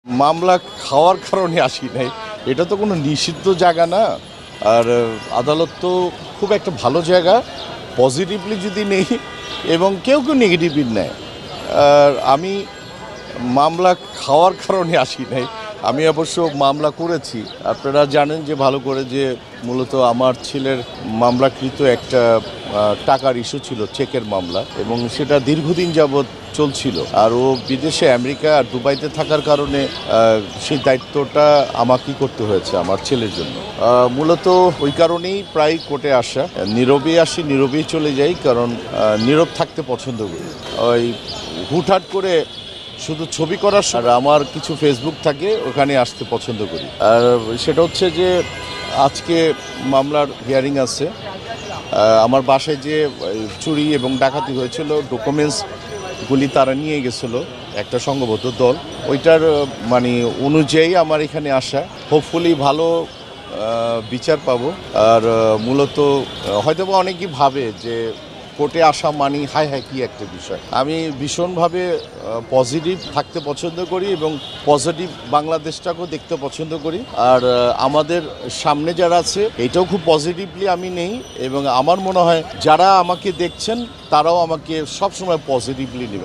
মামলা খাওয়ার কারণে আসি নাই, এটা তো কোনো নিষিদ্ধ জায়গা না। আর আদালত তো খুব একটা ভালো জায়গা, পজিটিভলি যদি নেই এবং কেউ কেউ নেগেটিভলি নেয়। আর আমি মামলা খাওয়ার কারণে আসি নাই, আমি অবশ্য মামলা করেছি। আপনারা জানেন যে ভালো করে যে মূলত আমার ছেলের মামলাকৃত একটা টাকার ইস্যু ছিল, চেকের মামলা, এবং সেটা দীর্ঘদিন যাবৎ চলছিল। আর ও বিদেশে আমেরিকা আর দুবাইতে থাকার কারণে সেই দায়িত্বটা আমাকেই করতে হয়েছে আমার ছেলের জন্য। মূলত ওই কারণেই প্রায় কোর্টে আসা, নীরবে আসি, নীরবেই চলে যাই, কারণ নীরব থাকতে পছন্দ করি। ওই হুটহাট করে শুধু ছবি করার, আর আমার কিছু ফেসবুক থাকে, ওখানে আসতে পছন্দ করি। আর সেটা হচ্ছে যে আজকে মামলার হিয়ারিং আছে। আমার বাসায় যে চুরি এবং ডাকাতি হয়েছিল, ডকুমেন্টসগুলি তারা নিয়ে গেছিলো একটা সংঘবদ্ধ দল, ওইটার মানে অনুযায়ী আমার এখানে আসা। হোপফুলি ভালো বিচার পাবো। আর মূলত হয়তো বা অনেকেই ভাবে যে কোর্টে আসা মানি হাই হাই কি একটা বিষয়। আমি ভীষণভাবে পজিটিভ থাকতে পছন্দ করি এবং পজিটিভ বাংলাদেশটাকেও দেখতে পছন্দ করি। আর আমাদের সামনে যারা আছে এটাও খুব পজিটিভলি আমি নেই, এবং আমার মনে হয় যারা আমাকে দেখছেন তারাও আমাকে সবসময় পজিটিভলি নেবেন।